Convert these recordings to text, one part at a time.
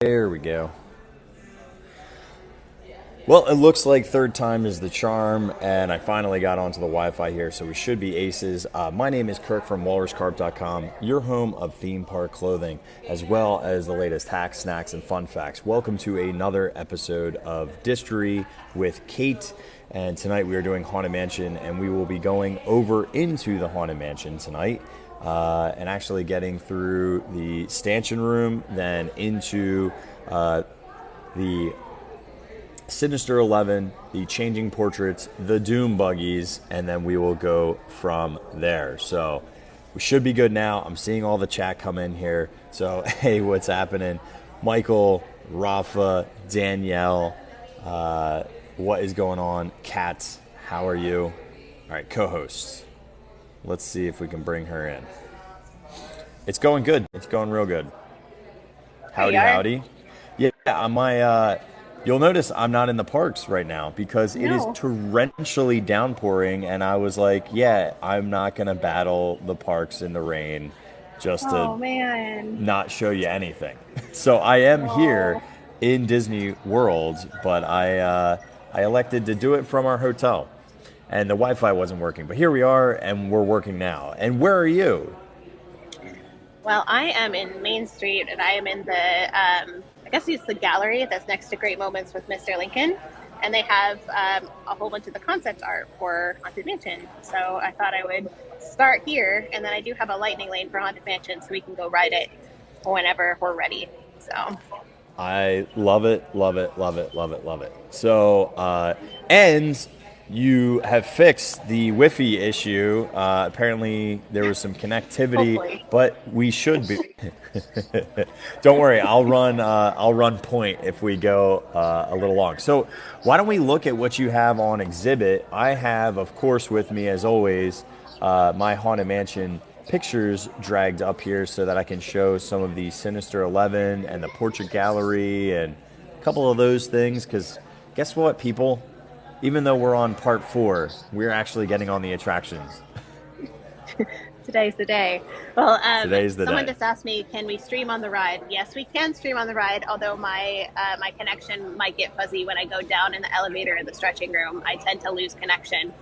There we go. Well, it looks like third time is the charm, and I finally got onto the Wi-Fi here, so we should be aces. My name is Kirk from WalrusCarp.com, your home of theme park clothing, as well as the latest hacks, snacks, and fun facts. Welcome to another episode of Distory with Kate, and tonight we are doing Haunted Mansion, and we will be going over into the Haunted Mansion tonight. And actually getting through the stanchion room, then into the Sinister 11, the Changing Portraits, the Doom Buggies, and then we will go from there. So we should be good now. I'm seeing all the chat come in here. So, hey, what's happening? Michael, Rafa, Danielle, what is going on? Kat, how are you? All right, co-hosts. Let's see if we can bring her in. It's going good. It's going real good. Howdy, howdy. Yeah, you'll notice I'm not in the parks right now because it is torrentially downpouring, and I was like, yeah, I'm not going to battle the parks in the rain just to not show you anything. So I am here in Disney World, but I elected to do it from our hotel. And the Wi-Fi wasn't working, but here we are, and we're working now. And where are you? Well, I am in Main Street, and I am in the, I guess it's the gallery that's next to Great Moments with Mr. Lincoln. And they have a whole bunch of the concept art for Haunted Mansion. So I thought I would start here, and then I do have a lightning lane for Haunted Mansion, so we can go ride it whenever we're ready. So I love it, love it, love it, love it, love it. So, and you have fixed the Wi-Fi issue. Apparently, there was some connectivity, hopefully. But we should be. Don't worry, I'll run point if we go a little long. So, why don't we look at what you have on exhibit? I have, of course, with me as always, my Haunted Mansion pictures dragged up here so that I can show some of the Sinister 11 and the Portrait Gallery and a couple of those things. Because guess what, people? Even though we're on part 4, we're actually getting on the attractions. Today's the day. Well, Today's the someone day. just asked me, can we stream on the ride? Yes, we can stream on the ride, although my connection might get fuzzy when I go down in the elevator in the stretching room. I tend to lose connection.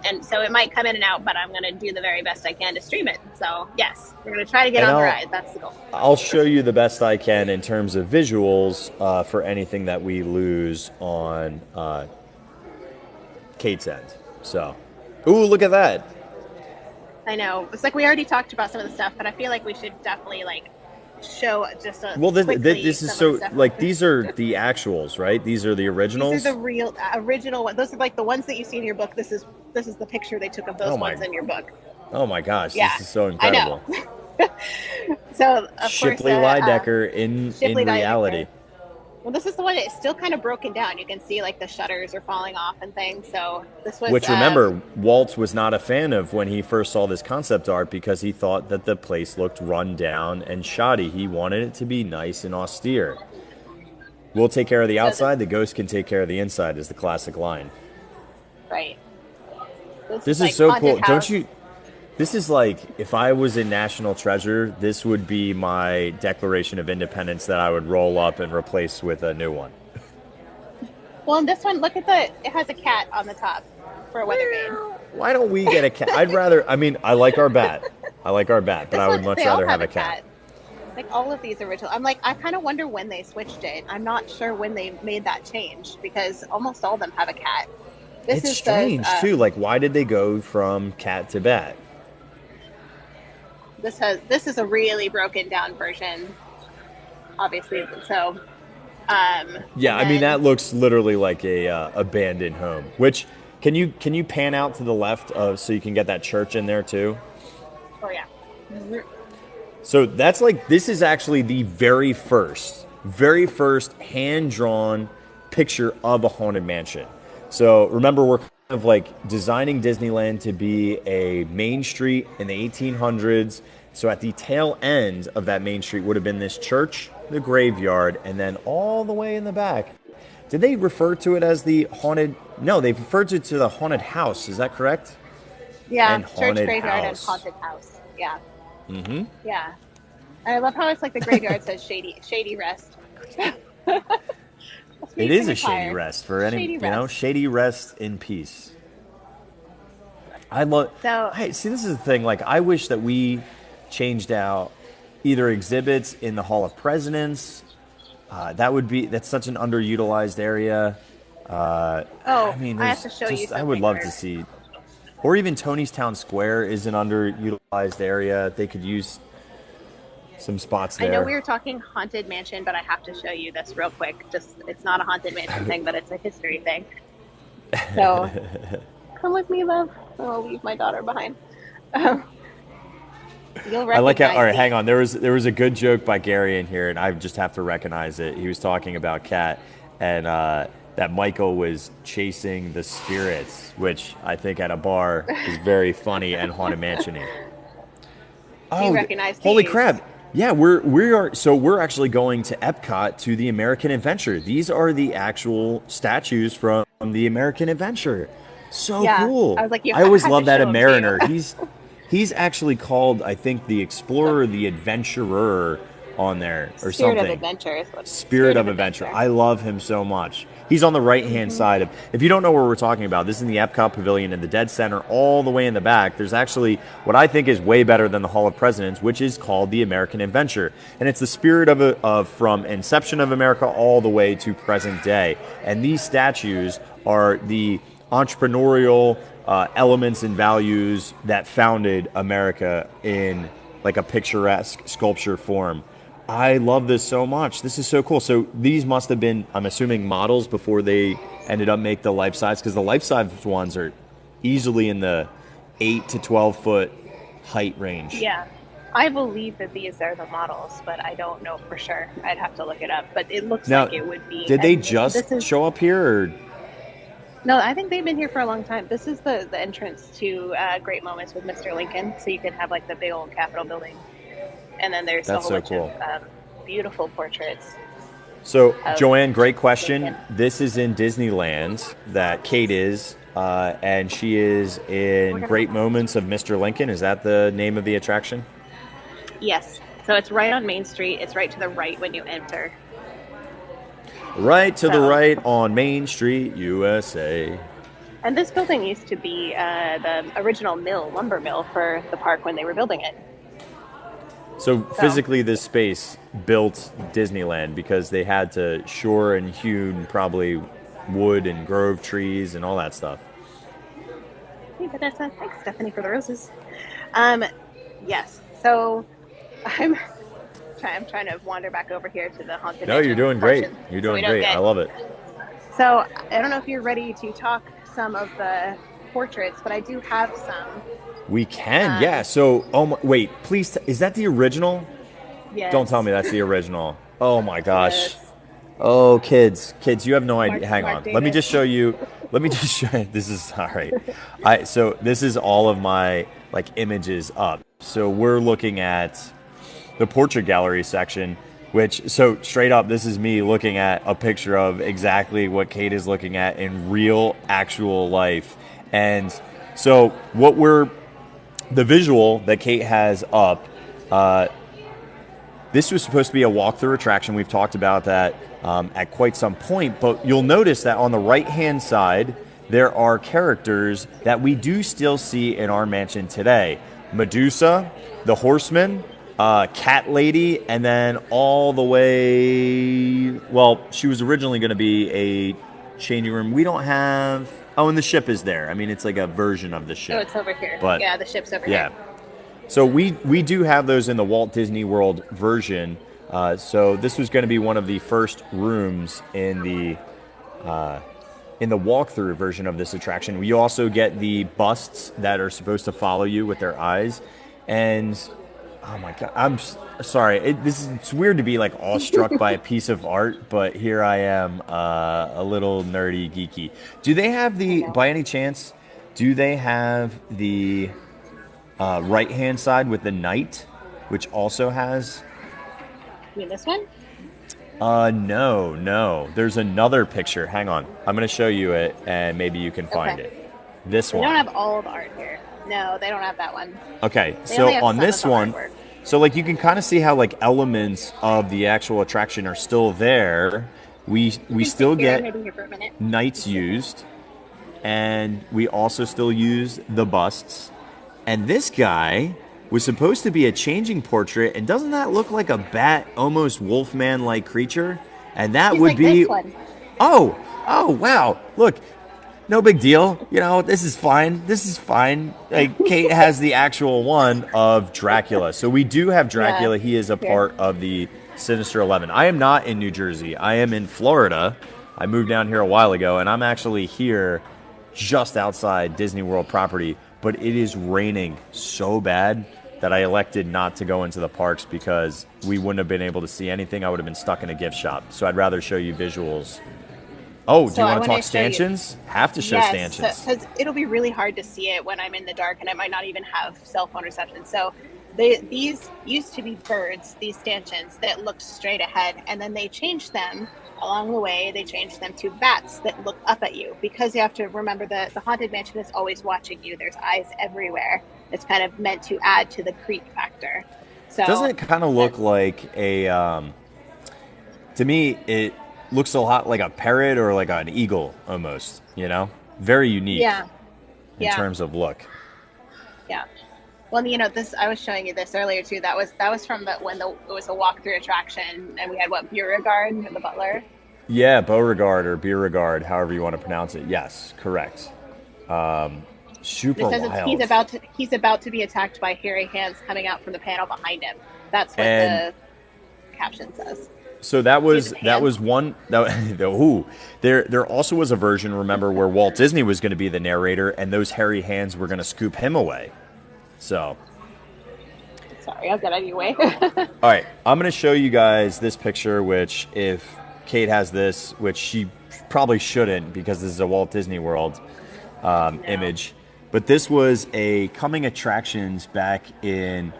And so it might come in and out, but I'm going to do the very best I can to stream it. So, yes, we're going to try to get on the ride. That's the goal. I'll show you the best I can in terms of visuals for anything that we lose on Kate's end. So, ooh, look at that. I know. It's like we already talked about some of the stuff, but I feel like we should definitely show just a this is so these are the actuals, right? These are the originals. These are the real original ones. Those are like the ones that you see in your book. This is the picture they took of those ones in your book. Oh my gosh, this is so incredible. I know. So of Shipley Lydecker in reality. Well, this is the one that's still kind of broken down. You can see like the shutters are falling off and things. So this was. Which remember, Walt was not a fan of when he first saw this concept art because he thought that the place looked run down and shoddy. He wanted it to be nice and austere. We'll take care of the outside. The ghost can take care of the inside. Is the classic line. Right. This is so cool, don't you? This is like, if I was in National Treasure, this would be my Declaration of Independence that I would roll up and replace with a new one. Well, in this one, look at it has a cat on the top for a weather vane. Why don't we get a cat? I like our bat. But I would much rather have a cat. Like all of these original. I kind of wonder when they switched it. I'm not sure when they made that change because almost all of them have a cat. It's strange, too. Like, why did they go from cat to bat? This is a really broken down version, obviously. So, that looks literally like a abandoned home. Which can you pan out to the left so you can get that church in there too? Oh yeah. So that's this is actually the very first hand drawn picture of a haunted mansion. So remember, we're kind of designing Disneyland to be a main street in the 1800s. So at the tail end of that main street would have been this church, the graveyard, and then all the way in the back. Did they refer to it as the haunted? No, they referred to the haunted house. Is that correct? Yeah, and church, graveyard, and haunted house. Yeah. Mm-hmm. Yeah. I love how it's like the graveyard says shady rest. It is a shady rest for any, Shady you know, rest. shady rest in peace. I love. So- Hey, see, this is the thing. Like, I wish that we changed out either exhibits in the Hall of Presidents. That's such an underutilized area. I mean, I have there's to show you just I something. would love to Kirk. see, or even Tony's Town Square is an underutilized area. They could use some spots there. I know we were talking Haunted Mansion, but I have to show you this real quick. It's not a Haunted Mansion thing, but it's a history thing. So, come with me, love. I'll leave my daughter behind. You'll recognize I like how. All right, these. hang on. There was a good joke by Gary in here, and I just have to recognize it. He was talking about Kat, and that Michael was chasing the spirits, which I think at a bar is very funny and Haunted Mansion-y. You recognize holy these? crap! Yeah, we're actually going to Epcot to the American Adventure. These are the actual statues from the American Adventure. So Yeah, cool. I was like, you I always have to love that show a 'em to Mariner. you. He's actually called, I think, the Explorer, the Adventurer on there or Spirit something. of Adventure is what Spirit of Adventure. I love him so much. He's on the right-hand side of. If you don't know where we're talking about, this is in the Epcot Pavilion in the dead center, all the way in the back. There's actually what I think is way better than the Hall of Presidents, which is called the American Adventure, and it's the spirit of from inception of America all the way to present day. And these statues are the entrepreneurial elements and values that founded America in like a picturesque sculpture form. I love this so much. This is so cool. So these must have been, I'm assuming, models before they ended up make the life size, because the life size ones are easily in the 8 to 12 foot height range. Yeah. I believe that these are the models, but I don't know for sure. I'd have to look it up. But it looks Now, like it would be. did they and just this is- show up here? Or? No, I think they've been here for a long time. This is the entrance to Great Moments with Mr. Lincoln. So you can have like the big old Capitol building. And then there's That's a whole so bunch of beautiful portraits. So, of Joanne, great question. Lincoln. This is in Disneyland that Kate is, and she is in Great Moments of Mr. Lincoln. Is that the name of the attraction? Yes. So it's right on Main Street. It's right to the right when you enter. Right to the So- right on Main Street, USA. And this building used to be the original lumber mill for the park when they were building it. So physically, this space built Disneyland because they had to shore and hewn probably wood and grove trees and all that stuff. Hey, Vanessa. Thanks, Stephanie, for the roses. Yes. So I'm trying to wander back over here to the haunted. No, mansion you're doing great. portion, You're so we doing don't great. get- I love it. So I don't know if you're ready to talk some of the portraits, but I do have some. We can, yeah. So, wait, please. Is that the original? Yes. Don't tell me that's the original. Oh my gosh. Yes. Oh, kids, you have no idea. Mark- Hang Mark on. Let me Davis. just show you. This is all right. So this is all of my like images up. So we're looking at the portrait gallery section, which so straight up, this is me looking at a picture of exactly what Kate is looking at in real, actual life. And so the visual that Kate has up. This was supposed to be a walkthrough attraction. We've talked about that at quite some point, but you'll notice that on the right-hand side, there are characters that we do still see in our mansion today. Medusa, the Horseman, Cat Lady, and then all the way... Well, she was originally going to be a changing room. We don't have... Oh, and the ship is there. I mean, it's like a version of the ship. Oh, it's over here. But, yeah, the ship's over yeah. here. So we do have those in the Walt Disney World version. So this was going to be one of the first rooms in the walkthrough version of this attraction. We also get the busts that are supposed to follow you with their eyes. And oh my God, I'm sorry. It's weird to be like awestruck by a piece of art, but here I am, a little nerdy, geeky. Do they have by any chance? Do they have the right-hand side with the knight, which also has... You mean this one? No. There's another picture. Hang on. I'm going to show you it, and maybe you can find Okay. it. This They one. don't have all the art here. No, they don't have that one. Okay, They so only have on some this of the one... artwork. So like you can kind of see how like elements of the actual attraction are still there. We still get knights used, and we also still use the busts. And this guy was supposed to be a changing portrait, and doesn't that look like a bat, almost Wolfman-like creature? And that He's would like be this one. oh wow! Look, no big deal. You know, this is fine. This is fine. Like Kate has the actual one of Dracula, so we do have Dracula. Yeah. He is a part of the Sinister 11. I am not in New Jersey. I am in Florida. I moved down here a while ago, and I'm actually here just outside Disney World property. But it is raining so bad that I elected not to go into the parks because we wouldn't have been able to see anything. I would have been stuck in a gift shop. So I'd rather show you visuals. Oh, do you want to talk stanchions? Have to show stanchions. Because it'll be really hard to see it when I'm in the dark, and I might not even have cell phone reception. So these used to be birds, these stanchions that looked straight ahead, and then they changed them along the way. They changed them to bats that look up at you, because you have to remember the Haunted Mansion is always watching you. There's eyes everywhere. It's kind of meant to add to the creep factor. So doesn't it kind of look like a? To me, it looks a lot like a parrot or like an eagle almost. You know, very unique. In terms of look. Yeah. Well, you know, this I was showing you this earlier too. That was from when it was a walkthrough attraction, and we had Beauregard, the butler. Yeah, Beauregard or Beauregard, however you want to pronounce it. Yes, correct. Super wild. He's about to be attacked by hairy hands coming out from the panel behind him. That's what the caption says. So that was one. There also was a version. Remember, where Walt Disney was going to be the narrator, and those hairy hands were going to scoop him away. So, sorry, I'll get out of your way. All right, I'm going to show you guys this picture, which if Kate has this, which she probably shouldn't because this is a Walt Disney World image, but this was a coming attractions back in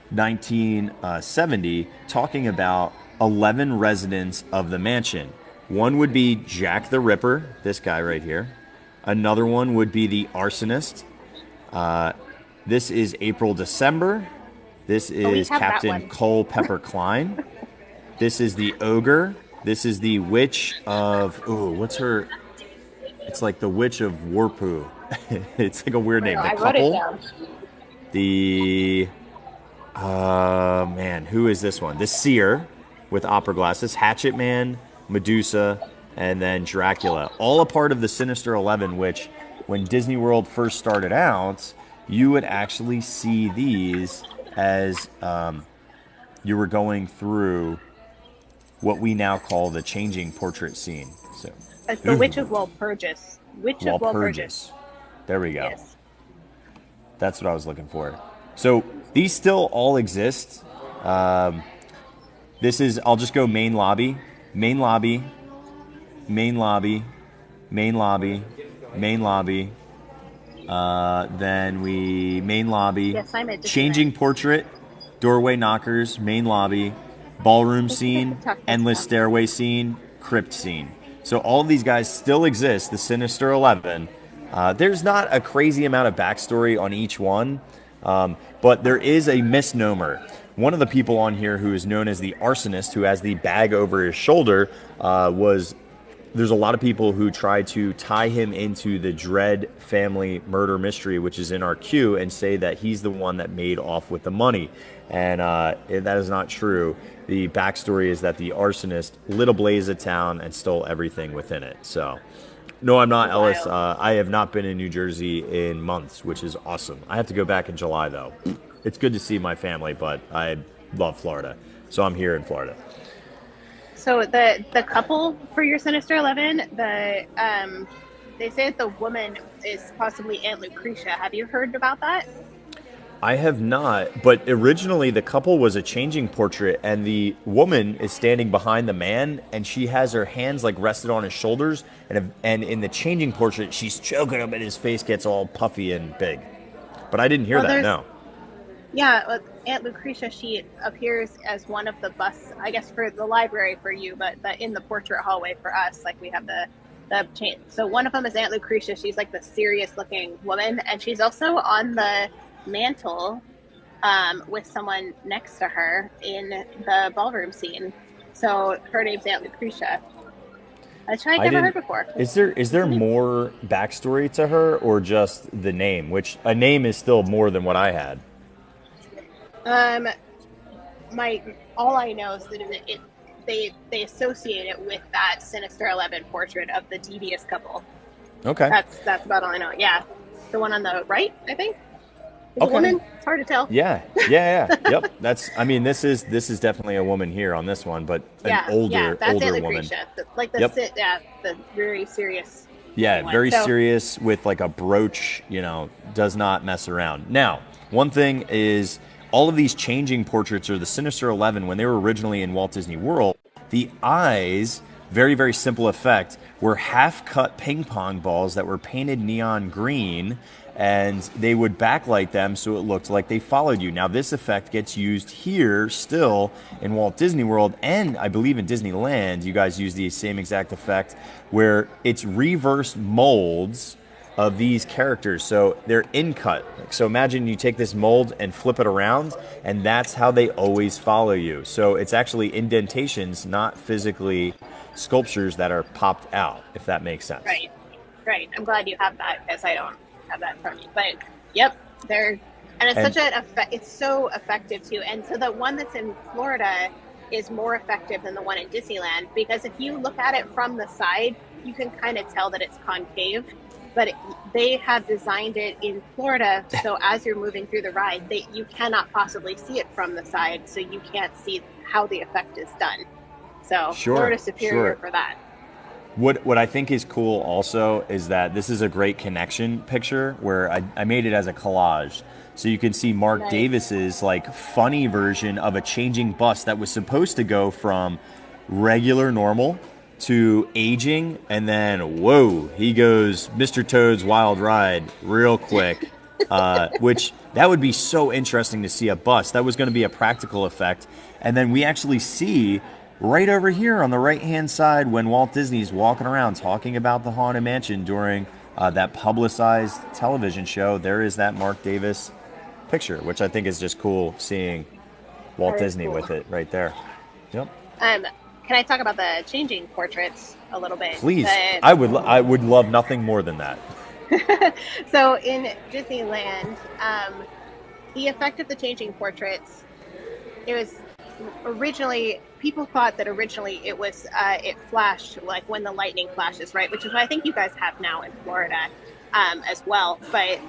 1970 talking about 11 residents of the mansion. One would be Jack the Ripper, this guy right here. Another one would be the arsonist. This is April December. This is Captain Culpepper Klein. This is the ogre. This is the witch of what's her? It's like the witch of Warpoo. It's like a weird name. The I couple. wrote it down. The man, who is this one? The seer with opera glasses. Hatchet Man, Medusa, and then Dracula. All a part of the Sinister 11, which when Disney World first started out, you would actually see these as you were going through what we now call the changing portrait scene. So, it's the Witch of Walpurgis. Walpurgis. There we go. Yes. That's what I was looking for. So these still all exist. This is, I'll just go main lobby, main lobby, main lobby, main lobby, main lobby. Then we main lobby, yes, I'm at changing portrait, doorway knockers, main lobby, ballroom scene, endless stairway scene, crypt scene. So all of these guys still exist, the Sinister 11. There's not a crazy amount of backstory on each one, but there is a misnomer. One of the people on here who is known as the arsonist, who has the bag over his shoulder, there's a lot of people who try to tie him into the Dredd family murder mystery, which is in our queue, and say that he's the one that made off with the money. And that is not true. The backstory is that the arsonist lit a blaze of town and stole everything within it. So, no, I'm not, Ellis. I have not been in New Jersey in months, which is awesome. I have to go back in July, though. It's good to see my family, but I love Florida. So I'm here in Florida. So the couple for your Sinister 11, they say that the woman is possibly Aunt Lucretia. Have you heard about that? I have not, but originally the couple was a changing portrait, and the woman is standing behind the man, and she has her hands like rested on his shoulders, and in the changing portrait, she's choking him, and his face gets all puffy and big. But I didn't hear that. No. Yeah, Aunt Lucretia, she appears as one of the busts, I guess, for the library for you, but in the portrait hallway for us, like we have the chain. So one of them is Aunt Lucretia. She's like the serious looking woman, and she's also on the mantle with someone next to her in the ballroom scene. So her name's Aunt Lucretia. Which I'd I never heard didn't. before. Is there more backstory to her, or just the name? Which a name is still more than what I had. Um, my all I know is that they associate it with that Sinister 11 portrait of the devious couple. Okay. That's about all I know. Yeah, the one on the right, I think, is a Okay. woman. It's hard to tell. Yeah. Yeah. Yeah. Yep. That's. I mean, this is definitely a woman here on this one, but an Yeah, older that's Aunt woman. Lucretia. Yep. The very serious. Yeah, one. very So, serious with like a brooch, does not mess around. Now, one thing is all of these changing portraits or the Sinister 11 when they were originally in Walt Disney World, the eyes, very, very simple effect, were half-cut ping pong balls that were painted neon green, and they would backlight them so it looked like they followed you. Now, this effect gets used here still in Walt Disney World, and I believe in Disneyland, you guys use the same exact effect, where it's reverse molds of these characters. So they're in cut. So imagine you take this mold and flip it around, and that's how they always follow you. So it's actually indentations, not physically sculptures that are popped out, if that makes sense. right. I'm glad you have that because I don't have that from you. But yep, and it's it's so effective too. And so the one that's in Florida is more effective than the one in Disneyland because if you look at it from the side, you can kind of tell that it's concave. But they have designed it in Florida, so as you're moving through the ride, you cannot possibly see it from the side, so you can't see how the effect is done. So Florida's superior for that. What I think is cool also is that this is a great connection picture where I made it as a collage. So you can see Mark Davis's like funny version of a changing bus that was supposed to go from regular normal to aging, and then whoa, he goes Mr. Toad's Wild Ride real quick. Which that would be so interesting to see a bus. That was going to be a practical effect. And then we actually see right over here on the right-hand side when Walt Disney's walking around talking about the Haunted Mansion during that publicized television show, there is that Mark Davis picture, which I think is just cool seeing Walt Disney with it right there. Yep. Can I talk about the changing portraits a little bit? Please. I would love nothing more than that. So in Disneyland, the effect of the changing portraits, it was originally, people thought that originally it was, it flashed like when the lightning flashes, right? Which is what I think you guys have now in Florida as well. But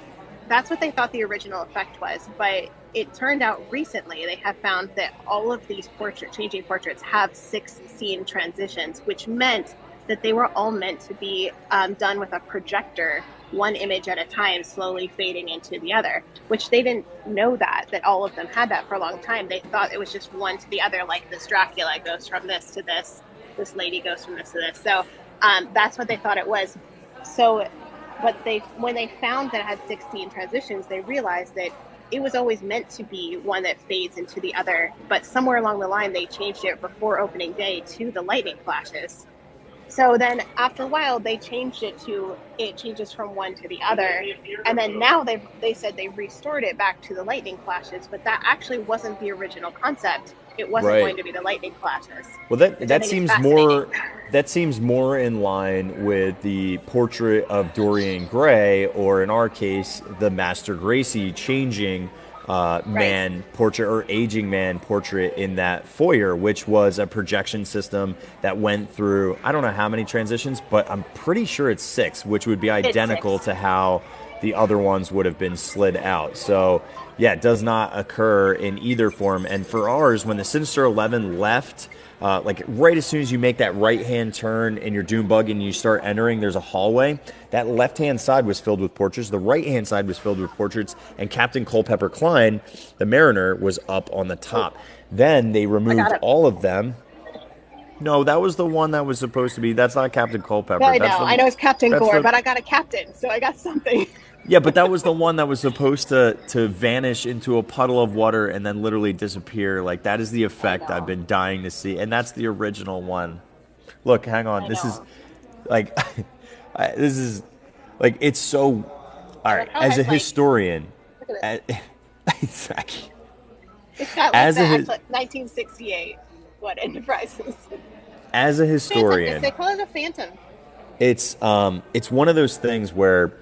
that's what they thought the original effect was. But it turned out recently they have found that all of these changing portraits have 6 scene transitions, which meant that they were all meant to be done with a projector, one image at a time, slowly fading into the other, which they didn't know that all of them had that for a long time. They thought it was just one to the other, like this Dracula goes from this to this lady goes from this to this. So that's what they thought it was. So, but when they found that it had 16 transitions, they realized that it was always meant to be one that fades into the other, but somewhere along the line they changed it before opening day to the lightning flashes. So then after a while they changed it to it changes from one to the other, and then now they said they restored it back to the lightning flashes, but that actually wasn't the original concept. It wasn't going to be the lightning flashes. Well, that seems more in line with the portrait of Dorian Gray, or in our case, the Master Gracie changing man portrait or aging man portrait in that foyer, which was a projection system that went through, I don't know how many transitions, but I'm pretty sure it's 6, which would be identical to how the other ones would have been slid out. So yeah, it does not occur in either form. And for ours, when the Sinister 11 left, like right as soon as you make that right-hand turn in your Doom Bug and you start entering, there's a hallway. That left-hand side was filled with portraits. The right-hand side was filled with portraits. And Captain Culpepper Klein, the Mariner, was up on the top. Then they removed all of them. No, that was the one that was supposed to be. That's not Captain Culpepper. Well, I know it's Captain Gore, but I got a captain, so I got something. Yeah, but that was the one that was supposed to vanish into a puddle of water and then literally disappear. Like, that is the effect I've been dying to see. And that's the original one. Look, hang on. This is, like, it's so... All right, as a historian... Exactly. It's got like As the a 1968 what Enterprises. as a Phantom. historian, They call it a Phantom. it's one of those things where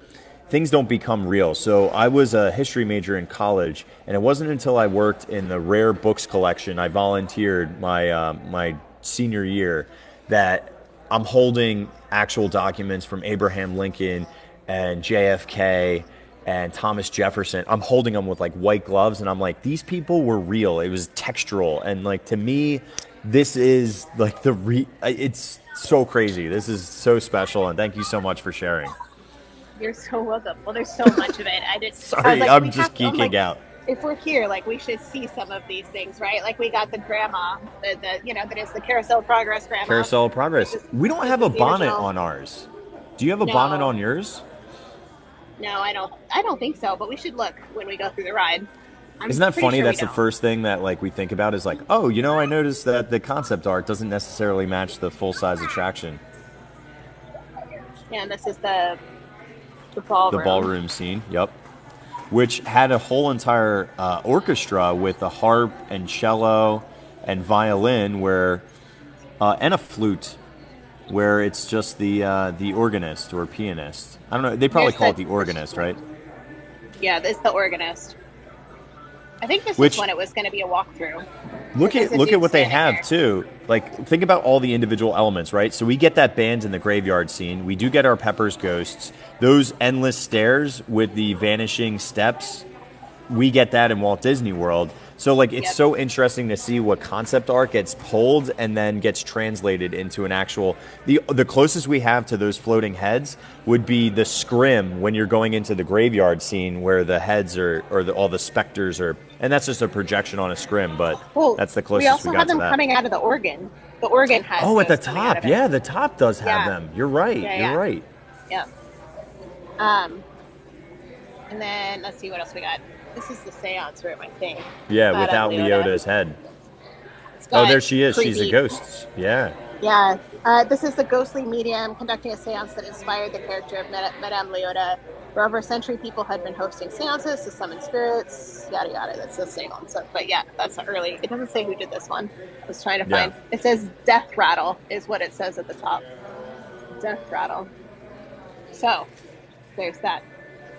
things don't become real. So I was a history major in college, and it wasn't until I worked in the rare books collection, I volunteered my senior year, that I'm holding actual documents from Abraham Lincoln and JFK and Thomas Jefferson. I'm holding them with like white gloves, and I'm like, these people were real. It was textural, and like to me, this is like it's so crazy. This is so special, and thank you so much for sharing. You're so welcome. Well, there's so much of it. I was Sorry, like, I'm we just have to, I'm geeking like, out. if we're here, like, we should see some of these things, right? Like, we got the grandma, that is the Carousel of Progress grandma. Carousel of Progress. We don't have a the bonnet original. on ours. Do you have a No. bonnet on yours? No, I don't think so. But we should look when we go through the ride. Isn't that funny? Sure That's the first thing that like we think about is like, oh, I noticed that the concept art doesn't necessarily match the full size attraction. Yeah, and this is the ballroom. The ballroom scene. Yep. Which had a whole entire orchestra with a harp and cello and violin, and a flute, where it's just the organist or pianist. I don't know. They probably call it the organist, right? Yeah, it's the organist. I think this is when it was going to be a walkthrough. Look at what they have too. Like, think about all the individual elements, right? So we get that band in the graveyard scene. We do get our Pepper's ghosts. Those endless stairs with the vanishing steps. We get that in Walt Disney World. So like, it's so interesting to see what concept art gets pulled and then gets translated into an actual. The closest we have to those floating heads would be the scrim when you're going into the graveyard scene where the heads all the specters are, and that's just a projection on a scrim, but that's the closest we got to that. We also have them coming out of the organ. The organ has. Oh, at the top, yeah, the top does have them. You're right. You're right. Yeah. And then let's see what else we got. This is the seance room, I think. Yeah, without Leota's head. Oh, there she is. She's a ghost. Yeah. Yeah. This is the ghostly medium conducting a seance that inspired the character of Madame Leota. For over a century, people had been hosting seances to summon spirits, yada yada. That's the same one. So, but yeah, that's early. It doesn't say who did this one. I was trying to find. It says Death Rattle is what it says at the top. Death Rattle. So, there's that.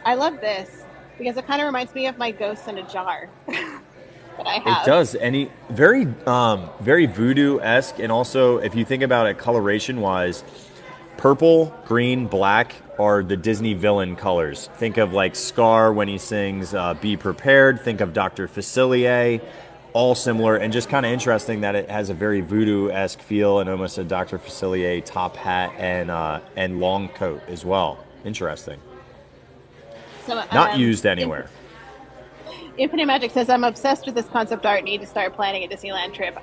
I love this because it kind of reminds me of my Ghosts in a Jar that I have. It does. And very voodoo-esque. And also, if you think about it coloration-wise, purple, green, black are the Disney villain colors. Think of like Scar when he sings Be Prepared. Think of Dr. Facilier. All similar, and just kind of interesting that it has a very voodoo-esque feel and almost a Dr. Facilier top hat and long coat as well. Interesting. So, not used anywhere. Infinite Magic says, I'm obsessed with this concept art. Need to start planning a Disneyland trip.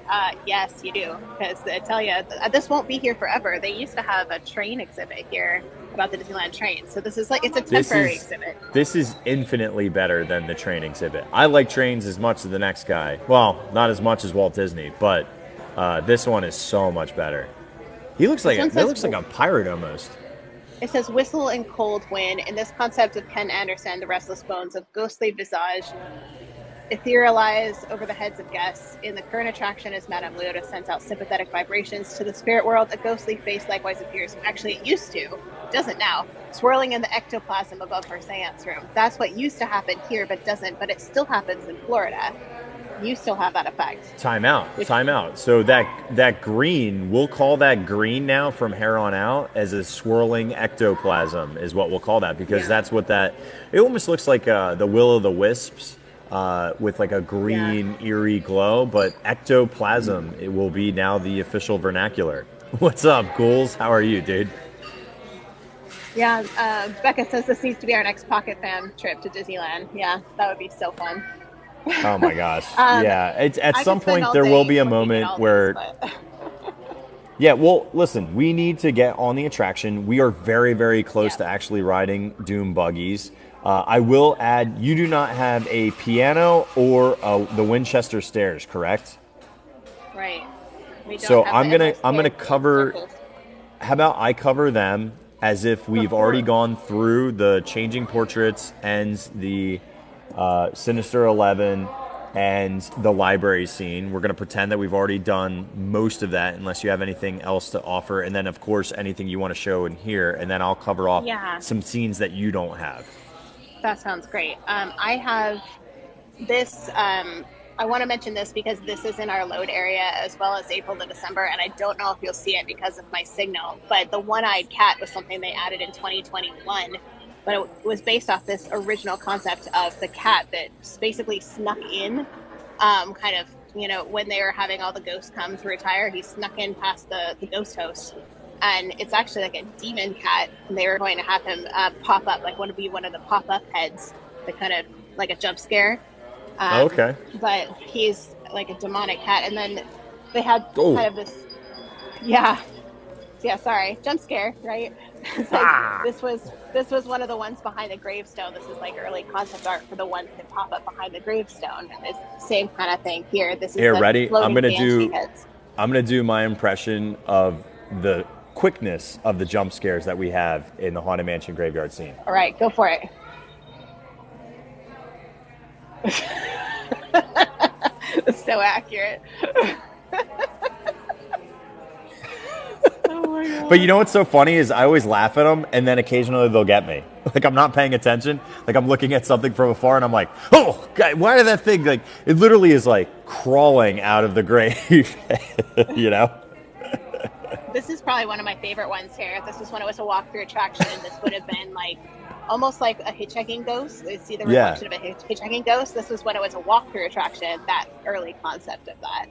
Yes, you do. Because I tell you, this won't be here forever. They used to have a train exhibit here about the Disneyland train. So this is like, it's a temporary exhibit. This is infinitely better than the train exhibit. I like trains as much as the next guy. Well, not as much as Walt Disney, but this one is so much better. He looks like a pirate almost. It says whistle and cold wind. In this concept of Ken Anderson, the restless bones of ghostly visage etherealize over the heads of guests. In the current attraction, as Madame Leota sends out sympathetic vibrations to the spirit world, a ghostly face likewise appears. Actually, it used to. It doesn't now. Swirling in the ectoplasm above her seance room. That's what used to happen here, but doesn't. But it still happens in Florida. You still have that effect. Time out. So that green, we'll call that green now from here on out as a swirling ectoplasm is what we'll call that, because that's what it almost looks like the Will-o'-the-Wisps with like a green eerie glow, but ectoplasm, it will be now the official vernacular. What's up, ghouls? How are you, dude? Yeah, Becca says this needs to be our next Pocket Fam trip to Disneyland. Yeah, that would be so fun. Oh my gosh. Yeah. It's at some point there will be a moment where yeah, well, listen, we need to get on the attraction. We are very, very close to actually riding Doom buggies. I will add, you do not have a piano or the Winchester stairs, correct? Right. So I'm gonna cover. How about I cover them as if we've already gone through the Changing Portraits and the Sinister 11 and the library scene. We're going to pretend that we've already done most of that, unless you have anything else to offer. And then, of course, anything you want to show in here. And then I'll cover off some scenes that you don't have. That sounds great. I have this. I want to mention this because this is in our load area as well as April to December, and I don't know if you'll see it because of my signal, but the one-eyed cat was something they added in 2021, but it was based off this original concept of the cat that basically snuck in, kind of, you know, when they were having all the ghosts come to retire, he snuck in past the ghost host, and it's actually like a demon cat, and they were going to have him pop up, like want to be one of the pop-up heads, that kind of like a jump scare. Okay. But he's like a demonic cat, and then they had kind of this, yeah, sorry, jump scare, right? Like, this was one of the ones behind the gravestone. This is like early concept art for the ones that pop up behind the gravestone. And it's the same kind of thing here. This is here, ready? I'm gonna do my impression of the quickness of the jump scares that we have in the Haunted Mansion graveyard scene. All right, go for it. It's so accurate. Oh my God. But you know what's so funny is I always laugh at them, and then occasionally they'll get me. Like, I'm not paying attention. Like, I'm looking at something from afar, and I'm like, oh, God, why did that thing, like, it literally is like crawling out of the grave, you know? This is probably one of my favorite ones here. This was when it was a walkthrough attraction, and this would have been like almost like a hitchhiking ghost. You see the reflection of a hitchhiking ghost. This was when it was a walkthrough attraction, that early concept of that.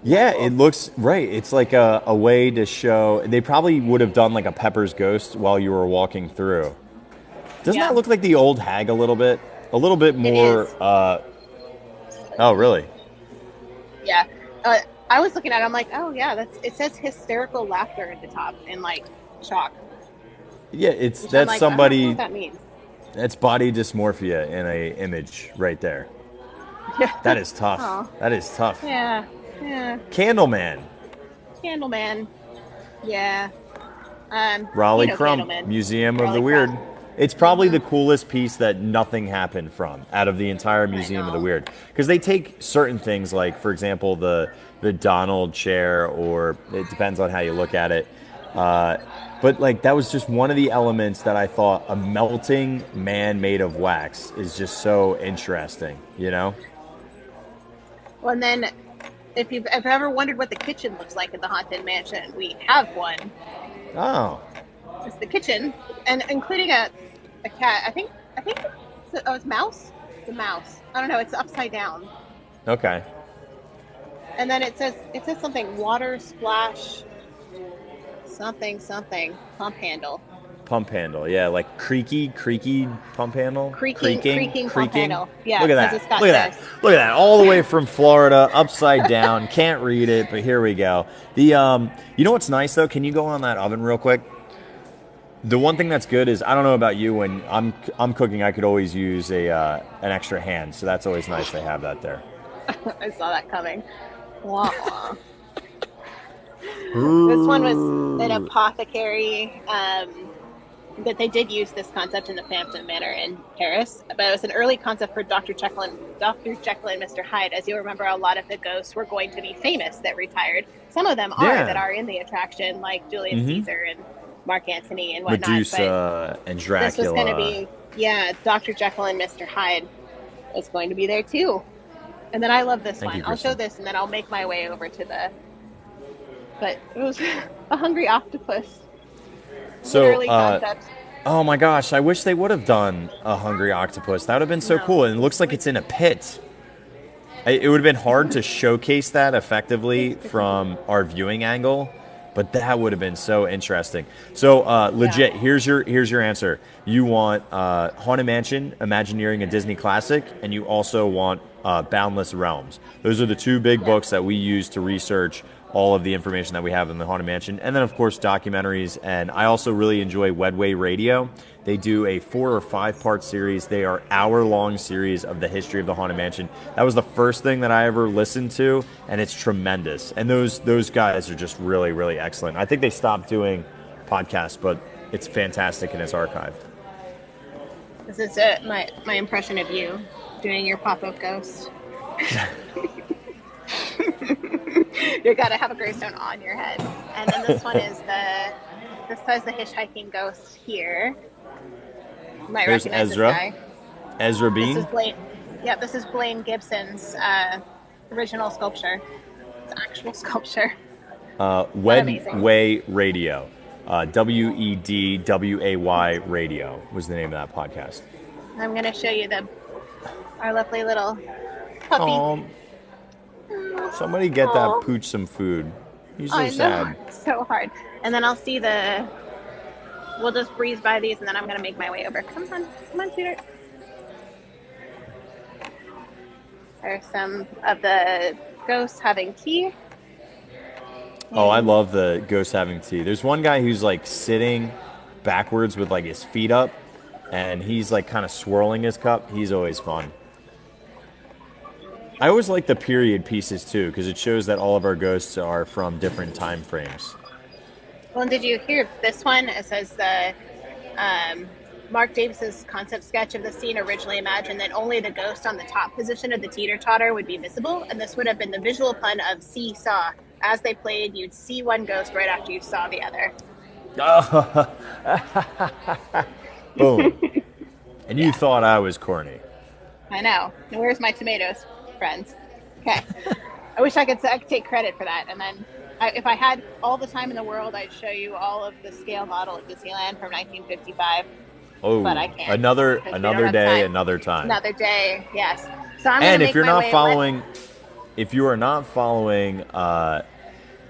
Yeah, it looks right. It's like a way to show. They probably would have done like a Pepper's Ghost while you were walking through. Doesn't that look like the old hag a little bit? A little bit more. Oh, really? Yeah. I was looking at it, I'm like, oh yeah, it says hysterical laughter at the top in like chalk. Yeah, that's like, somebody. I don't know what that means. That's body dysmorphia in a image right there. Yeah. That is tough. Aww. That is tough. Yeah. Candleman. Yeah. Raleigh Crump, Museum of the Weird. It's probably the coolest piece that nothing happened from out of the entire Museum of the Weird. Because they take certain things like, for example, the Donald chair, or it depends on how you look at it. But like that was just one of the elements that I thought a melting man made of wax is just so interesting, you know? Well, and then if you've ever wondered what the kitchen looks like in the Haunted Mansion, we have one. Oh. It's the kitchen, and including a cat. I think it's mouse? It's a mouse. I don't know, it's upside down. Okay. And then it says something, water splash something pump handle. Pump handle, yeah, like creaky pump handle. Creaking pump handle. Yeah. Look at that. All the way from Florida, upside down. Can't read it, but here we go. You know what's nice though? Can you go on that oven real quick? The one thing that's good is, I don't know about you, when I'm cooking, I could always use an extra hand, so that's always nice to have that there. I saw that coming. Wah, wah. This one was an apothecary, but they did use this concept in the Phantom Manor in Paris. But it was an early concept for Dr. Jekyll and Mr. Hyde. As you remember, a lot of the ghosts were going to be famous that retired. Some of them that are in the attraction, like Julius Caesar and Mark Antony and whatnot. Medusa and Dracula. This was going to be, Dr. Jekyll and Mr. Hyde is going to be there too. And then I love this one. I'll show this and then I'll make my way over to the... But it was a hungry octopus. So, oh my gosh, I wish they would have done a hungry octopus. That would have been so cool. And it looks like it's in a pit. It would have been hard to showcase that effectively from our viewing angle, but that would have been so interesting. So, legit, here's your answer. You want Haunted Mansion, Imagineering a Disney Classic, and you also want Boundless Realms. Those are the two big books that we use to research all of the information that we have in the Haunted Mansion. And then, of course, documentaries. And I also really enjoy Wedway Radio. They do a 4 or 5 part series. They are hour-long series of the history of the Haunted Mansion. That was the first thing that I ever listened to, and it's tremendous. And those guys are just really, really excellent. I think they stopped doing podcasts, but it's fantastic and it's archived. This is my impression of you. doing your pop-up ghost. You gotta have a gravestone on your head. And then this one is the hitchhiking ghost here. You might There's recognize Ezra. this guy. Ezra Bean. This is Blaine. Yep, this is Blaine Gibson's original sculpture. It's actual sculpture. Wedway Radio. WEDWAY Radio was the name of that podcast. I'm gonna show you our lovely little puppy. Somebody get that pooch some food. He's so sad. It's so hard. And then I'll see we'll just breeze by these, and then I'm gonna make my way over. Come on, sweetheart. There's some of the ghosts having tea. Oh, I love the ghosts having tea. There's one guy who's like sitting backwards with like his feet up, and he's like kind of swirling his cup. He's always fun. I always like the period pieces too, because it shows that all of our ghosts are from different time frames. Well, and did you hear this one? It says Mark Davis's concept sketch of the scene originally imagined that only the ghost on the top position of the teeter-totter would be visible, and this would have been the visual pun of see-saw. As they played, you'd see one ghost right after you saw the other. Boom. And you thought I was corny. I know. Now, where's my tomatoes, friends? Okay. I wish I could take credit for that. And then if I had all the time in the world, I'd show you all of the scale model of Disneyland from 1955. Oh, but I can't. Another day, another time. Another day, yes. So I'm and if you're not following, if you are not following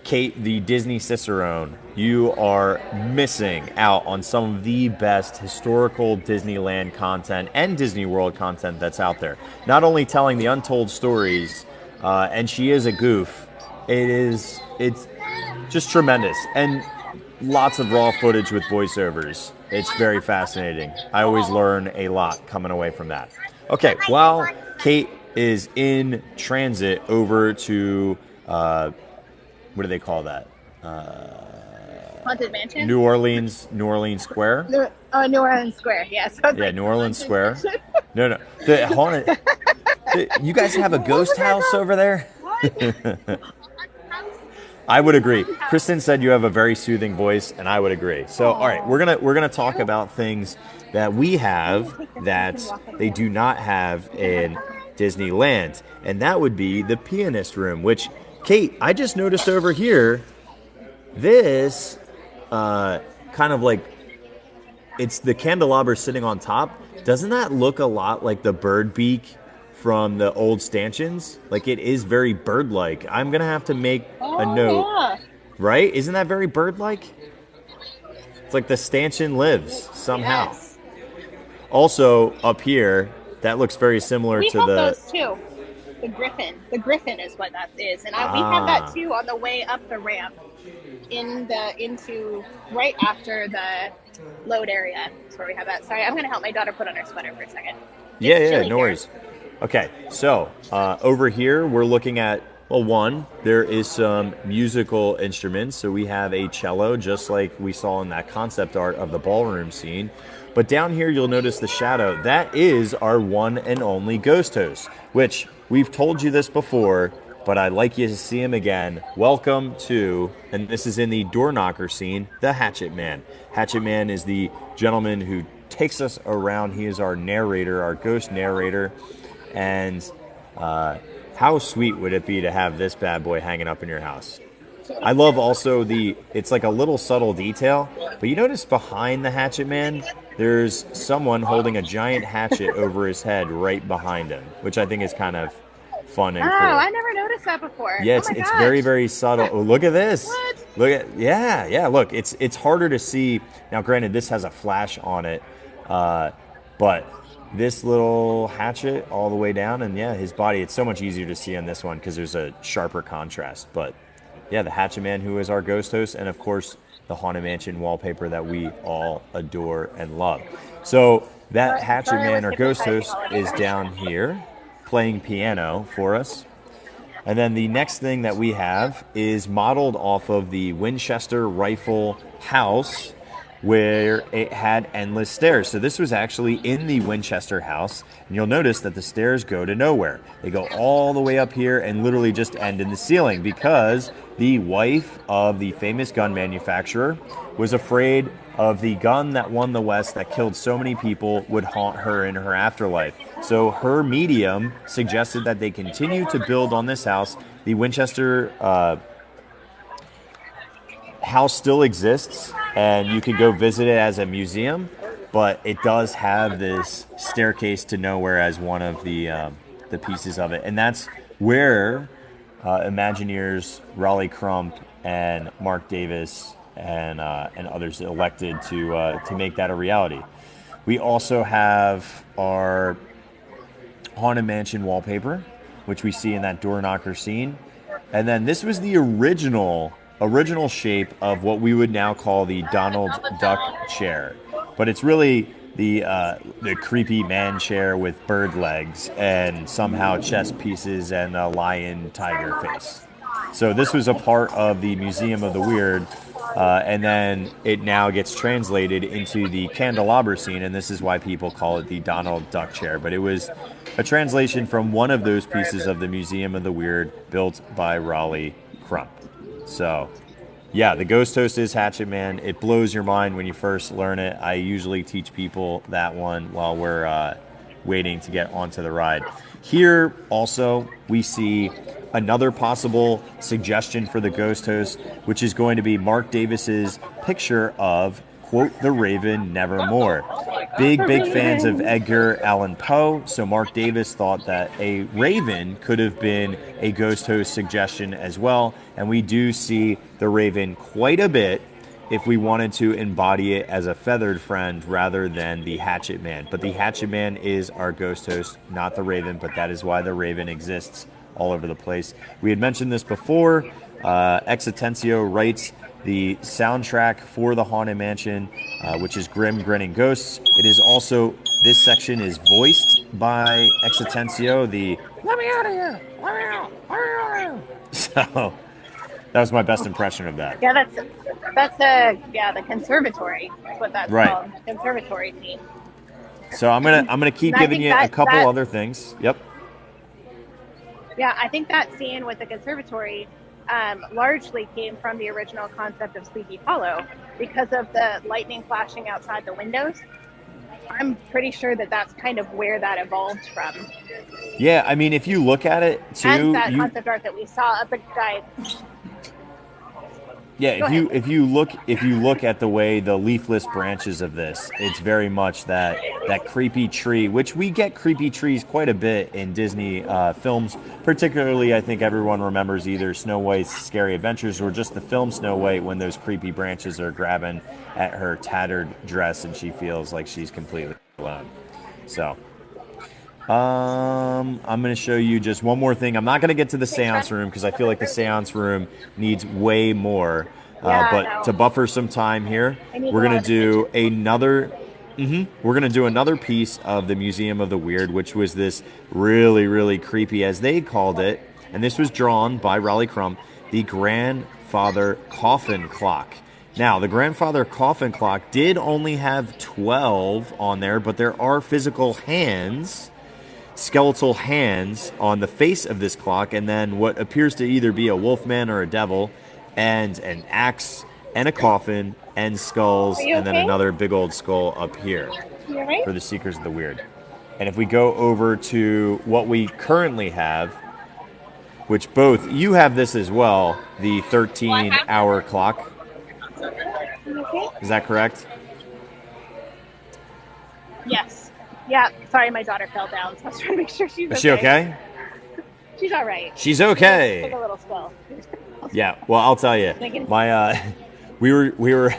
Kate, the Disney Cicerone, you are missing out on some of the best historical Disneyland content and Disney World content that's out there. Not only telling the untold stories, and she is a goof. It's just tremendous, and lots of raw footage with voiceovers. It's very fascinating. I always learn a lot coming away from that. Okay, while Kate is in transit over to what do they call that? Haunted Mansion? New Orleans Square? New Orleans Square, yes. Yeah, New Orleans Square. No. The haunted. You guys have a ghost house over there? I would agree. Kristen said you have a very soothing voice, and I would agree. So, all right, we're gonna talk about things that we have that they do not have in Disneyland, and that would be the Pianist Room, which, Kate, I just noticed over here, this kind of like, it's the candelabra sitting on top. Doesn't that look a lot like the bird beak from the old stanchions? Like, it is very bird-like. I'm going to have to make a note. Yeah. Right? Isn't that very bird-like? It's like the stanchion lives somehow. Yes. Also, up here, that looks very similar to the... We have those, too. The griffin is what that is, and we have that too on the way up the ramp into right after the load area. That's where we have that. Sorry, I'm going to help my daughter put on her sweater for a second. Yeah, no worries. Okay, so over here we're looking at, well, one, there is some musical instruments. So we have a cello, just like we saw in that concept art of the ballroom scene. But down here you'll notice the shadow. That is our one and only ghost host, which we've told you this before, but I'd like you to see him again. Welcome to, and this is in the door knocker scene, the Hatchet Man. Hatchet Man is the gentleman who takes us around. He is our narrator, our ghost narrator. And how sweet would it be to have this bad boy hanging up in your house? I love also it's like a little subtle detail, but you notice behind the Hatchet Man, there's someone holding a giant hatchet over his head right behind him, which I think is kind of fun and cool. Oh, I never noticed that before. Yeah, it's very, very subtle. Oh, look at this. What? Look at, yeah, look, it's harder to see. Now, granted, this has a flash on it, but this little hatchet all the way down, and yeah, his body, it's so much easier to see on this one because there's a sharper contrast. But yeah, the Hatchet Man, who is our ghost host, and of course the Haunted Mansion wallpaper that we all adore and love. So that Hatchet Man, our ghost host, is down here playing piano for us. And then the next thing that we have is modeled off of the Winchester rifle house where it had endless stairs. So this was actually in the Winchester house, and you'll notice that the stairs go to nowhere. They go all the way up here and literally just end in the ceiling because the wife of the famous gun manufacturer was afraid of the gun that won the West that killed so many people would haunt her in her afterlife. So her medium suggested that they continue to build on this house. The Winchester house still exists, and you can go visit it as a museum, but it does have this staircase to nowhere as one of the pieces of it. And that's where Imagineers Raleigh Crump and Mark Davis and others elected to make that a reality. We also have our Haunted Mansion wallpaper, which we see in that door knocker scene. And then this was the original shape of what we would now call the Donald Duck chair. But it's really the creepy man chair with bird legs and somehow chess pieces and a lion tiger face. So this was a part of the Museum of the Weird, and then it now gets translated into the candelabra scene, and this is why people call it the Donald Duck chair. But it was a translation from one of those pieces of the Museum of the Weird built by Raleigh Crump. So, yeah, the Ghost Host is Hatchet Man. It blows your mind when you first learn it. I usually teach people that one while we're waiting to get onto the ride. Here, also, we see another possible suggestion for the Ghost Host, which is going to be Mark Davis's picture of, quote, the Raven Nevermore. Big fans of Edgar Allan Poe, so Mark Davis thought that a raven could have been a Ghost Host suggestion as well, and we do see the raven quite a bit if we wanted to embody it as a feathered friend rather than the Hatchet Man. But the Hatchet Man is our Ghost Host, not the raven, but that is why the raven exists all over the place. We had mentioned this before. Exitensio writes the soundtrack for the Haunted Mansion, which is Grim Grinning Ghosts. It is also, this section is voiced by Exitensio, the "Let me out of here! Let me out! Let me out of here!" So that was my best impression of that. Yeah, that's the conservatory. That's what that's called, conservatory theme. So I'm gonna keep giving you a couple other things. Yep. Yeah, I think that scene with the conservatory largely came from the original concept of Sleepy Hollow because of the lightning flashing outside the windows. I'm pretty sure that that's kind of where that evolved from. Yeah, I mean, if you look at it too, and that concept art that we saw up at Guide. Yeah, if you look at the way the leafless branches of this, it's very much that creepy tree, which we get creepy trees quite a bit in Disney films. Particularly, I think everyone remembers either Snow White's Scary Adventures or just the film Snow White when those creepy branches are grabbing at her tattered dress and she feels like she's completely alone. So, I'm going to show you just one more thing. I'm not going to get to the seance room because I feel like the seance room needs way more. But to buffer some time here, we're going to do another. We're going to do another piece of the Museum of the Weird, which was this really, really creepy, as they called it, and this was drawn by Raleigh Crump, the Grandfather Coffin Clock. Now, the Grandfather Coffin Clock did only have 12 on there, but there are physical hands, skeletal hands on the face of this clock, and then what appears to either be a wolfman or a devil, and an axe, and a coffin, and skulls, and then another big old skull up here for the Seekers of the Weird. And if we go over to what we currently have, which both, you have this as well, the 13-hour clock. Is that correct? Yes. Yeah, sorry, my daughter fell down, so I was trying to make sure she's okay. Is she okay? She's all right. She's okay. Took a little spill. Yeah, well, I'll tell you, we were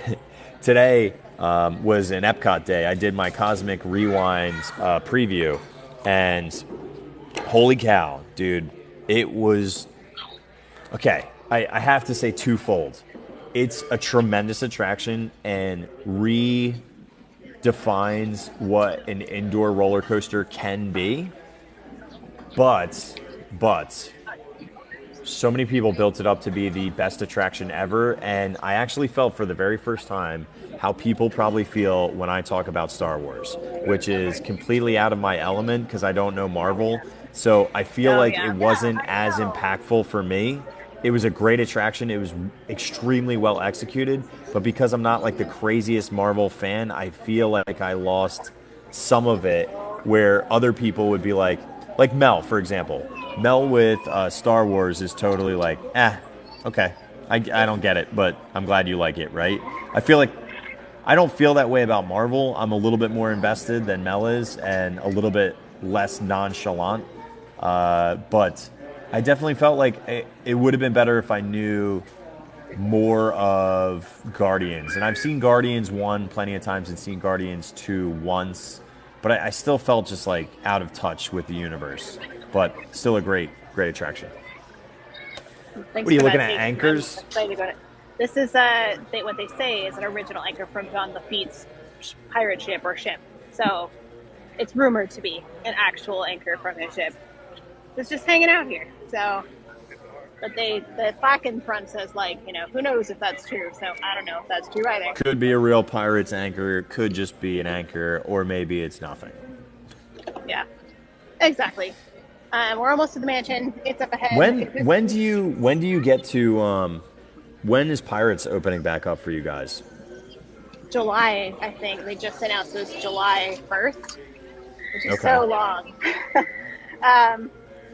today was an Epcot day. I did my Cosmic Rewind preview, and holy cow, dude, it was okay. I have to say twofold. It's a tremendous attraction and redefines what an indoor roller coaster can be, but So many people built it up to be the best attraction ever, and I actually felt for the very first time how people probably feel when I talk about Star Wars, which is completely out of my element because I don't know Marvel. So I feel like it wasn't as impactful for me. It was a great attraction. It was extremely well executed, but because I'm not like the craziest Marvel fan, I feel like I lost some of it where other people would be like Mel, for example. Mel with Star Wars is totally like, okay, I don't get it, but I'm glad you like it, right? I feel like I don't feel that way about Marvel. I'm a little bit more invested than Mel is and a little bit less nonchalant. But I definitely felt like it would have been better if I knew more of Guardians. And I've seen Guardians 1 plenty of times and seen Guardians 2 once. But I still felt just like out of touch with the universe. But still a great attraction. Thanks. What are you looking at, anchors? This is what they say is an original anchor from John Lafitte's pirate ship or ship. So it's rumored to be an actual anchor from his ship. It's just hanging out here. So, but the plaque in front says who knows if that's true. So I don't know if that's true either. Could be a real pirate's anchor. Could just be an anchor, or maybe it's nothing. Yeah, exactly. We're almost to the mansion. It's up ahead. When do you get to? When is Pirates opening back up for you guys? July, I think. They just announced it was July 1st, which is so long.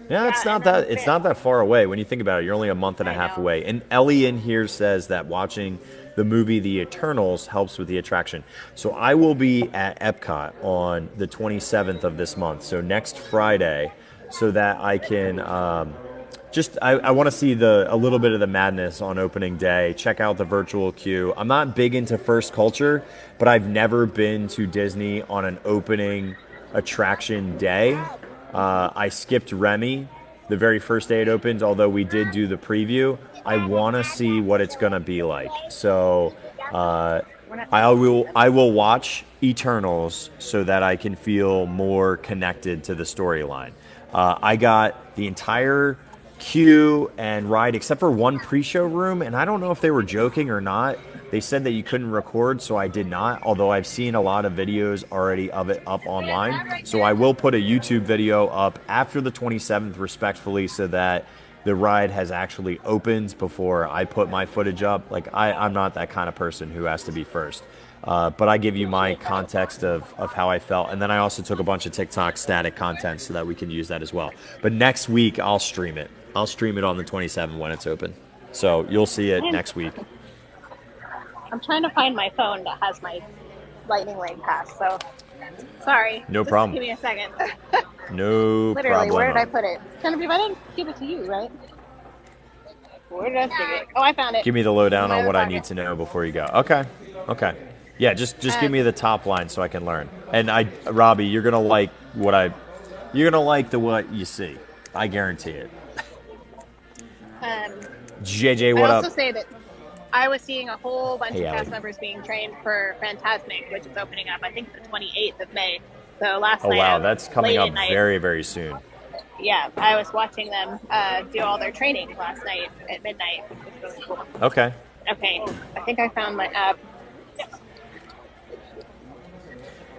It's not that far away when you think about it. You're only a month and a half away. And Ellie in here says that watching the movie The Eternals helps with the attraction. So I will be at Epcot on the 27th of this month, so next Friday, so that I can I want to see a little bit of the madness on opening day, check out the virtual queue. I'm not big into first culture, but I've never been to Disney on an opening attraction day. I skipped Remy the very first day it opened, although we did do the preview. I want to see what it's going to be like. So I will watch Eternals so that I can feel more connected to the storyline. I got the entire queue and ride except for one pre-show room, and I don't know if they were joking or not. They said that you couldn't record, so I did not, although I've seen a lot of videos already of it up online. So I will put a YouTube video up after the 27th respectfully so that the ride has actually opened before I put my footage up. Like I'm not that kind of person who has to be first. But I give you my context of how I felt. And then I also took a bunch of TikTok static content so that we can use that as well. But next week, I'll stream it. I'll stream it on the 27th when it's open. So you'll see it next week. I'm trying to find my phone that has my lightning lane pass. So sorry. No problem. Give me a second. No Literally, problem. where did I put it? Kind of, I didn't give it to you, right? Where did I stick it? Oh, I found it. Give me the lowdown on what I need to know before you go. Okay. Yeah, just give me the top line so I can learn. And Robbie, you're gonna like what you see. I guarantee it. JJ, what up? I also say that I was seeing a whole bunch of cast members being trained for Fantasmic, which is opening up, I think, the 28th of May. So last night. Oh wow, that's coming up very, very soon. Yeah, I was watching them do all their training last night at midnight, which was cool. Okay, I think I found my app.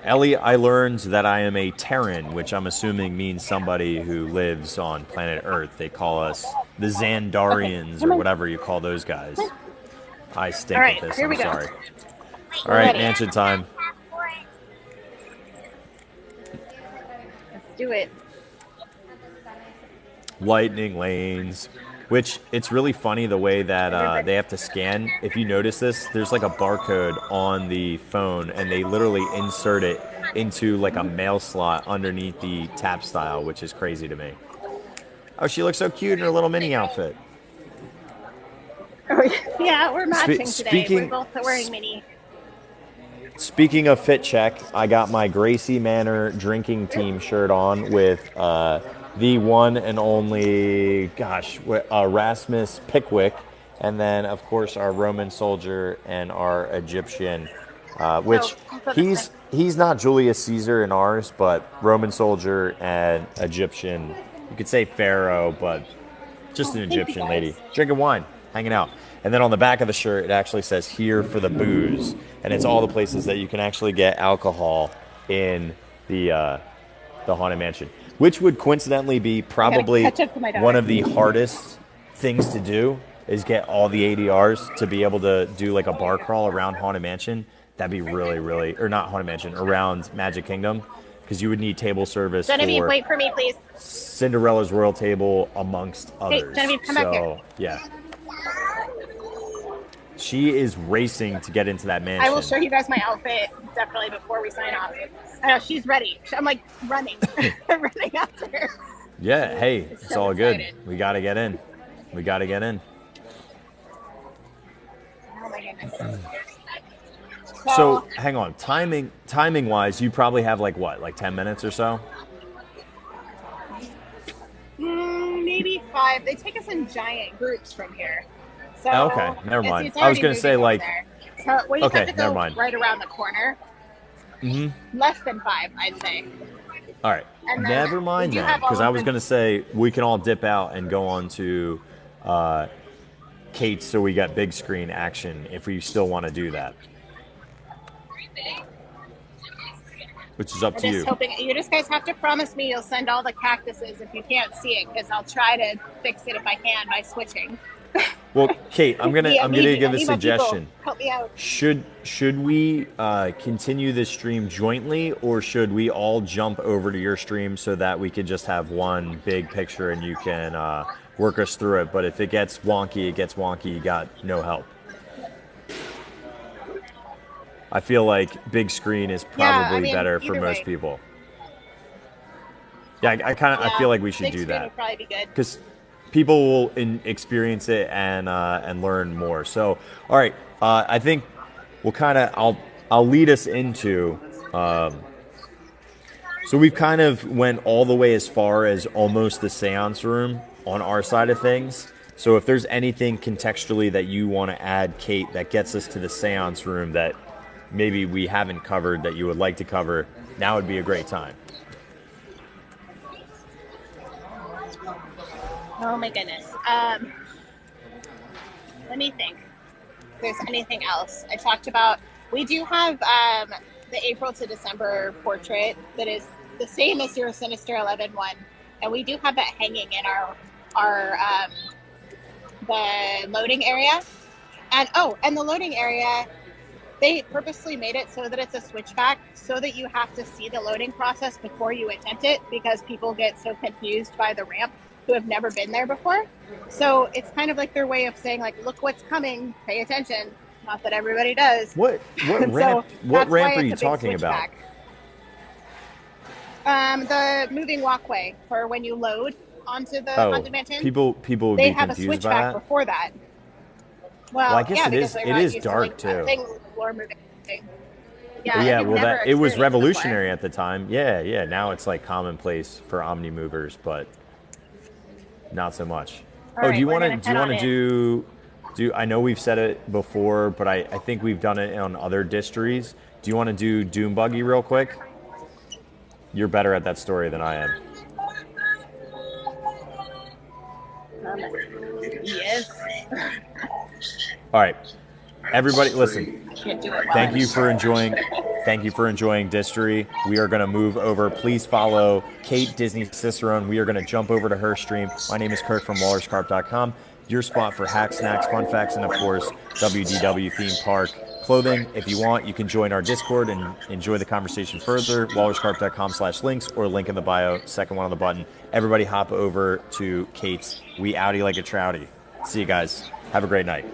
Ellie, I learned that I am a Terran, which I'm assuming means somebody who lives on planet Earth. They call us the Xandarians or whatever you call those guys. I stink at this, I'm sorry. All right, mansion time. Let's do it. Lightning lanes. Which, it's really funny the way that they have to scan. If you notice this, there's like a barcode on the phone, and they literally insert it into like a mail slot underneath the tap style, which is crazy to me. Oh, she looks so cute in her little mini outfit. Oh, yeah, we're matching today. We're both wearing mini. Speaking of fit check, I got my Gracie Manor drinking team shirt on with the one and only, Rasmus Pickwick, and then, of course, our Roman soldier and our Egyptian, which he's not Julius Caesar in ours, but Roman soldier and Egyptian, you could say Pharaoh, but Just an Thank you, Egyptian guys. lady drinking wine, hanging out. And then on the back of the shirt, it actually says "Here for the booze," and it's all the places that you can actually get alcohol in the Haunted Mansion, which would coincidentally be probably catch up to my daughter. one of the hardest things to do. Is get all the ADRs to be able to do like a bar crawl around Haunted Mansion. That'd be really, really, or not Haunted Mansion, around Magic Kingdom, because you would need table service Genevieve, for wait for me, please. Cinderella's Royal Table, amongst others. Genevieve, come back here. Yeah. She is racing to get into that mansion. I will show you guys my outfit definitely before we sign off. I know she's ready. I'm like running, running after her. Yeah, hey, it's so all excited. good. We got to get in. We got to get in. Oh my goodness. So, hang on. Timing wise, you probably have like what, like 10 minutes or so? Maybe 5. They take us in giant groups from here. So Okay, never mind. it's I was already going to say moving like, over there. So we just okay, have to go never mind. right around the corner. Mm-hmm. Less than 5, I'd say. All right, And then never mind we do then, have all because I of was the- going to say we can all dip out and go on to Kate's, so we got big screen action if we still want to do that. Which is up I'm to just you. hoping you just guys have to promise me you'll send all the cactuses if you can't see it, because I'll try to fix it if I can by switching. Well, Kate, I'm gonna Yeah, I'm gonna maybe. give I a need my people. suggestion. Help me out. Should we continue this stream jointly, or should we all jump over to your stream so that we can just have one big picture and you can work us through it? But if it gets wonky, it gets wonky. You got no help. I feel like big screen is probably better for either most way. people. Yeah, I feel like we should big do screen that would probably be good. because people will experience it and learn more. So, all right, I think we'll kind of I'll lead us into. So we've kind of went all the way as far as almost the seance room on our side of things. So if there's anything contextually that you want to add, Kate, that gets us to the seance room that maybe we haven't covered that you would like to cover, now would be a great time. Oh my goodness. Let me think. If there's anything else. I talked about, we do have the April to December portrait that is the same as your Sinister 11 one. And we do have that hanging in our the loading area. And the loading area, they purposely made it so that it's a switchback so that you have to see the loading process before you attempt it, because people get so confused by the ramp who have never been there before. So it's kind of like their way of saying, like, look what's coming, pay attention. Not that everybody does. What And ramp? so What that's why ramp are it's you a big talking about? switchback. The moving walkway for when you load onto the Haunted Mansion. People would They be have a confused by switchback that. before that. Well, Well, I guess yeah, it because is- they're it not is used to, dark, like, too. thing, floor moving. Yeah, if you've well, never it was experienced it revolutionary at the time. Yeah. Now it's like commonplace for Omni movers, but not so much. All do right, you we're want to gonna do you head want on to do? I know we've said it before, but I think we've done it on other Distories. Do you want to do Doom Buggy real quick? You're better at that story than I am. Yes. All right, everybody, listen. Can't do it. Thank you for enjoying Distory. We are going to move over. Please follow Kate Disney Cicerone. We are going to jump over to her stream. My name is Kirk from WalrusCarp.com. Your spot for hacks, snacks, fun facts, and of course WDW theme park clothing. If you want, you can join our Discord and enjoy the conversation further. WalrusCarp.com/links or link in the bio, second one on the button. Everybody hop over to Kate's. We outie like a trouty. See you guys. Have a great night.